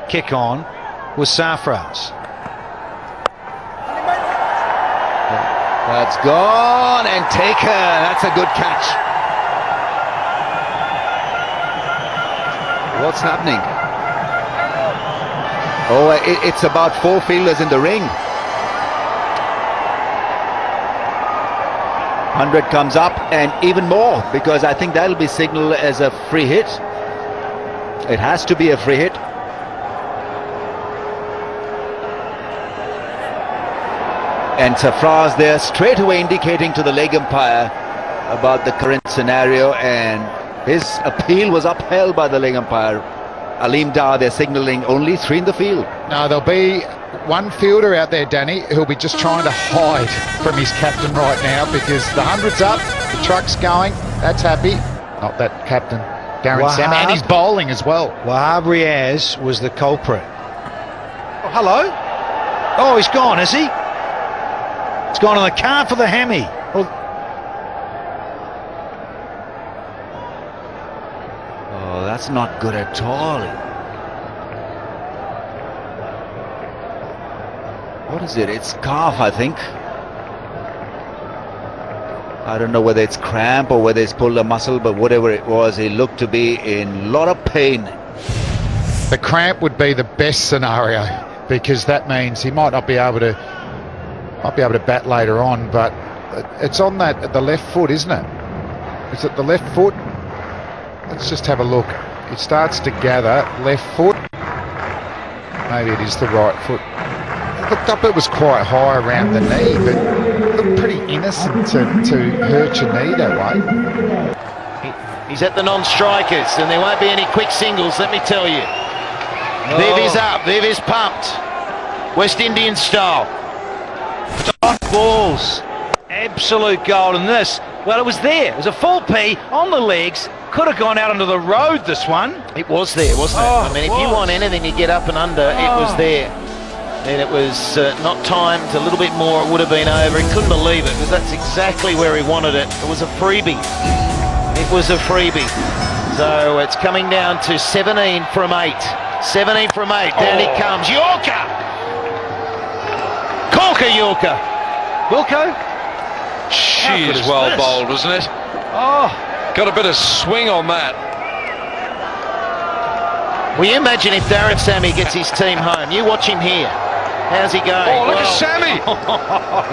kick on was Safraz. That's gone and taken. That's a good catch. What's happening? Oh, it's about 4 fielders in the ring. 100 comes up and even more, because I think that'll be signaled as a free hit. It has to be a free hit. And Safraz there straight away indicating to the leg umpire about the current scenario, and his appeal was upheld by the leg umpire. Aleem Dar, they're signalling only 3 in the field. No, there'll be one fielder out there, Danny, who'll be just trying to hide from his captain right now, because the 100's up, the truck's going, that's happy. Not that captain, Darren Sam, and he's bowling as well. Wahab Riaz was the culprit. Oh, hello? Oh, he's gone, is he? He's gone on the card for the hammy. Well, oh, that's not good at all. What is it? It's calf, I think. I don't know whether it's cramp or whether it's pulled a muscle, but whatever it was, he looked to be in a lot of pain. The cramp would be the best scenario, because that means he might not be able to bat later on, but it's on the left foot, isn't it? Is it the left foot? Let's just have a look. It starts to gather left foot. Maybe it is the right foot. It looked up, it was quite high around the knee, but it looked pretty innocent to hurt your knee that way. He's at the non-strikers, and there won't be any quick singles, let me tell you. Viv is up, Viv is pumped. West Indian style. dot balls. Absolute gold. And this, well, it was there. It was a full P on the legs. Could have gone out onto the road, this one. It was there, wasn't it? I mean, if you want anything to get up and under, it was there. And it was not timed a little bit more, it would have been over. He couldn't believe it, because that's exactly where he wanted it. It was a freebie. It was a freebie. So it's coming down to 17 from 8. 17 from 8. Down he comes. Yorker! Corker Yorker. Wilco? She is well bowled, wasn't it? Oh. Got a bit of swing on that. Well, you imagine if Darren Sammy gets his team home. You watch him here. How's he going? Oh, look at Sammy!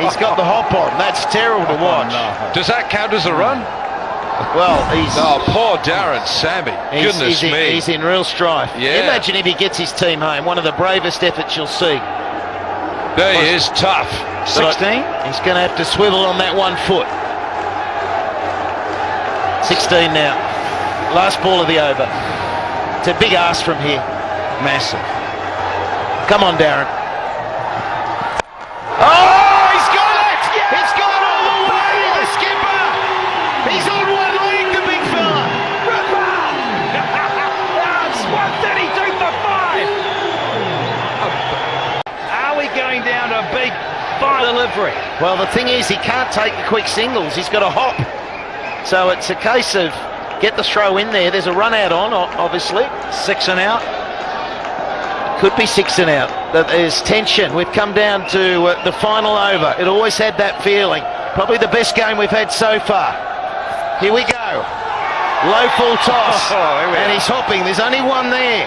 He's got the hop on. That's terrible to watch. Does that count as a run? Well, he's... Oh, poor Darren Sammy. Goodness me. He's in real strife. Yeah. Imagine if he gets his team home. One of the bravest efforts you'll see. There he is, tough. 16? He's going to have to swivel on that 1 foot. 16 now. Last ball of the over. It's a big ask from here. Massive. Come on, Darren. Oh, he's got it! He's gone all the way, the skipper! He's on one leg, the big fella! It's 132 for 5. Are we going down to a big fire delivery? Well, the thing is, he can't take the quick singles. He's got to hop. So it's a case of get the throw in there. There's a run out on, obviously. 6 and out. Could be 6 and out. There's tension. We've come down to the final over. It always had that feeling. Probably the best game we've had so far. Here we go. Low full toss. And he's hopping. There's only one there.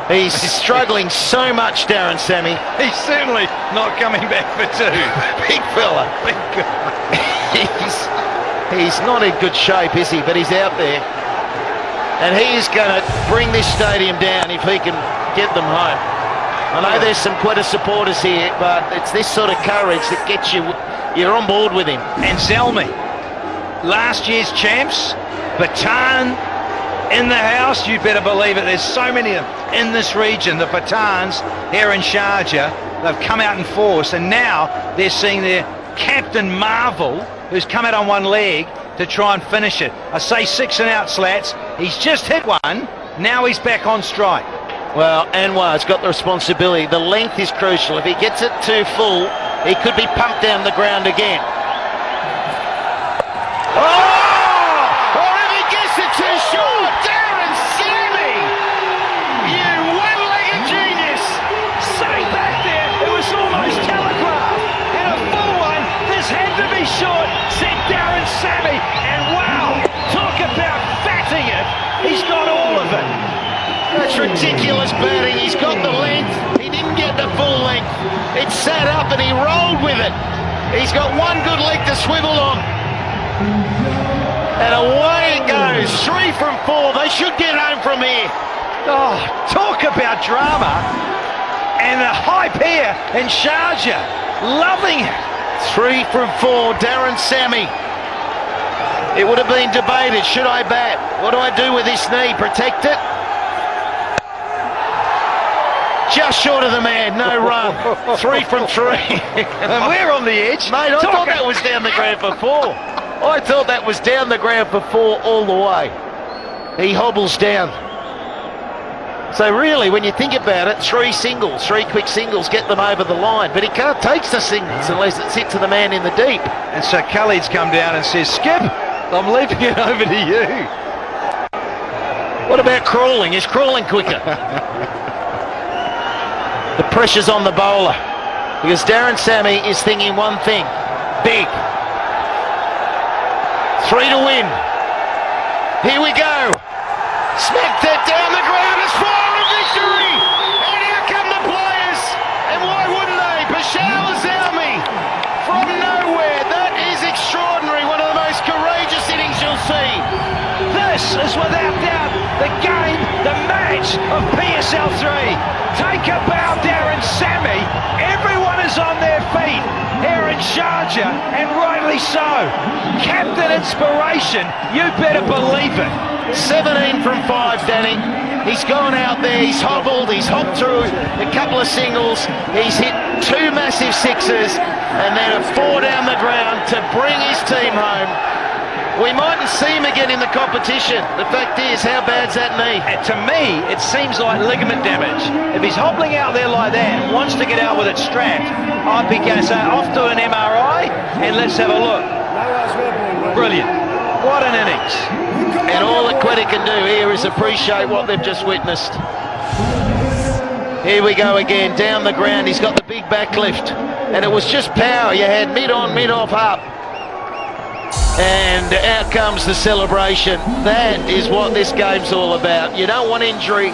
He's struggling so much, Darren Sammy. He's certainly not coming back for 2. Big fella. Big guy. He's not in good shape, is he? But he's out there. And he is going to bring this stadium down if he can get them home. I know there's some Quetta supporters here, but it's this sort of courage that gets you, you're on board with him. And Zelmi, last year's champs, Bataan in the house, you better believe it. There's so many of them in this region. The Batans here in Sharjah, they've come out in force, and now they're seeing their Captain Marvel, who's come out on one leg, to try and finish it. I say 6 and out, Slats. He's just hit one. Now he's back on strike. Well, Anwar's got the responsibility. The length is crucial. If he gets it too full, he could be pumped down the ground again. Oh! Or if he gets it too short, Darren Sammy! You It's ridiculous batting. He's got the length. He didn't get the full length. It sat up and he rolled with it. He's got one good leg to swivel on. And away it goes. 3 from 4. They should get home from here. Oh, talk about drama. And the hype here in Sharjah. Loving it. 3 from 4. Darren Sammy. It would have been debated. Should I bat? What do I do with this knee? Protect it? Just short of the man, no run. 3 from 3. And we're on the edge. Mate, I thought that was down the ground for 4. I thought that was down the ground for 4 all the way. He hobbles down. So really, when you think about it, 3 singles, 3 quick singles get them over the line. But he can't take the singles unless it's hit to the man in the deep. And so Khalid's come down and says, Skip, I'm leaving it over to you. What about crawling? Is crawling quicker? The pressure's on the bowler because Darren Sammy is thinking one thing, big. 3 to win. Here we go. Smacked it down the ground. It's for a victory. And here come the players. And why wouldn't they? Peshawar's Army from nowhere. That is extraordinary. One of the most courageous innings you'll see. This is without doubt the game, the match of PSL 3. Take a bow, Darren Sammy. Everyone is on their feet here in Sharjah, and rightly so. Captain inspiration, you better believe it. 17 from 5, Danny. He's gone out there, he's hobbled, he's hopped through a couple of singles, he's hit 2 massive sixes, and then a 4 down the ground to bring his team home. We mightn't see him again in the competition. The fact is, how bad's that knee? And to me, it seems like ligament damage. If he's hobbling out there like that and wants to get out with it strapped, I'd be going to say, off to an MRI, and let's have a look. Brilliant. What an innings. And all that Quetta can do here is appreciate what they've just witnessed. Here we go again, down the ground. He's got the big back lift. And it was just power. You had mid on, mid off, up. And out comes the celebration. That is what this game's all about. You don't want injury,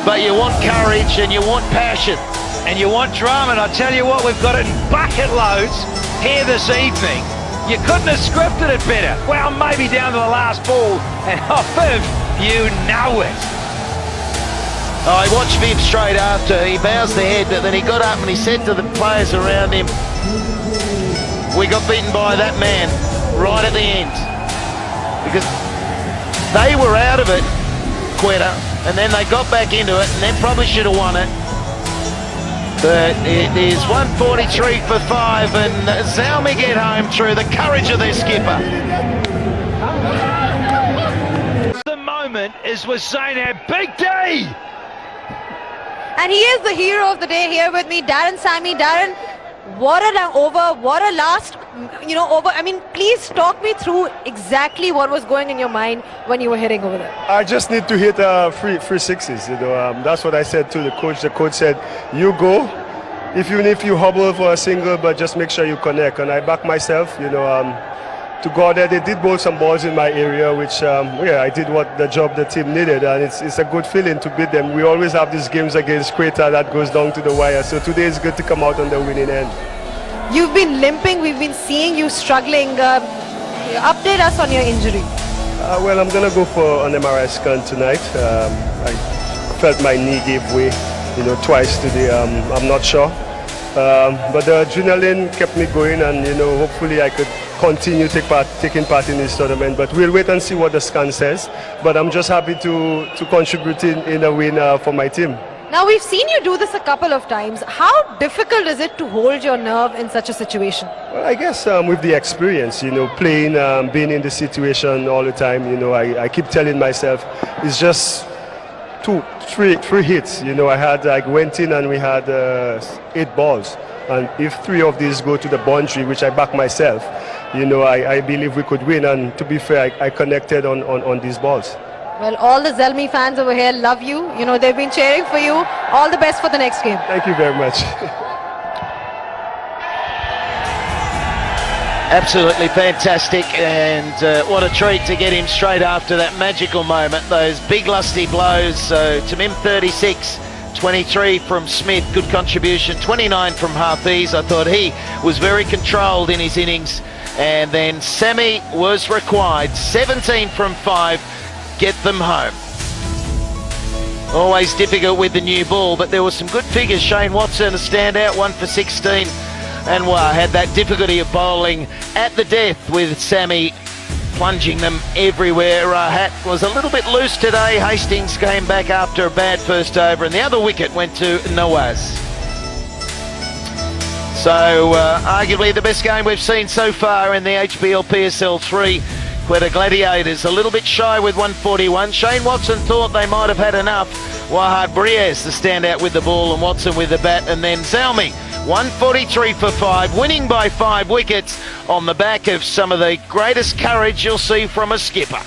but you want courage and you want passion. And you want drama, and I tell you what, we've got it in bucket loads here this evening. You couldn't have scripted it better. Well, maybe down to the last ball, and off Viv, you know it. I watched Viv straight after. He bows the head, but then he got up and he said to the players around him, we got beaten by that man right at the end. Because they were out of it, Quetta, and then they got back into it, and then probably should have won it. But it is 143 for 5, and Zalmi get home through the courage of their skipper. The moment is with Zainab. Big day! And he is the hero of the day here with me, Darren Sammy. Darren, what an over, what a last, over. I mean, please talk me through exactly what was going in your mind when you were hitting over there. I just need to hit three sixes. That's what I said to the coach. The coach said, "You go, even if you hobble for a single, but just make sure you connect." And I back myself. To go there. They did bowl some balls in my area, which I did what the job the team needed, and it's a good feeling to beat them. We always have these games against Quetta that goes down to the wire. So today is good to come out on the winning end. You've been limping. We've been seeing you struggling. Update us on your injury. Well, I'm gonna go for an MRI scan tonight. I felt my knee gave way, twice today. I'm not sure, but the adrenaline kept me going, and hopefully I could continue taking part in this tournament. But we'll wait and see what the scan says. But I'm just happy to contribute in a win for my team. Now, we've seen you do this a couple of times. How difficult is it to hold your nerve in such a situation? Well, I guess with the experience, playing, being in the situation all the time, I keep telling myself, it's just three hits. I went in and we had 8 balls. And if 3 of these go to the boundary, which I back myself, I believe we could win. And to be fair, I connected on these balls. Well, all the Zelmi fans over here love you. They've been cheering for you. All the best for the next game. Thank you very much. Absolutely fantastic, and what a treat to get him straight after that magical moment. Those big lusty blows. So Tamim 36, 23 from Smith, good contribution, 29 from Hafiz. I thought he was very controlled in his innings. And then Sammy was required, 17 from 5, get them home. Always difficult with the new ball, but there were some good figures. Shane Watson, a standout, 1 for 16. And had that difficulty of bowling at the death with Sammy plunging them everywhere. Hat was a little bit loose today. Hastings came back after a bad first over, and the other wicket went to Nawaz. So arguably the best game we've seen so far in the HBL PSL 3. Quetta Gladiators a little bit shy with 141. Shane Watson thought they might have had enough. Wahad Briaz the standout with the ball, and Watson with the bat, and then Zalmi 143 for 5, winning by 5 wickets on the back of some of the greatest courage you'll see from a skipper.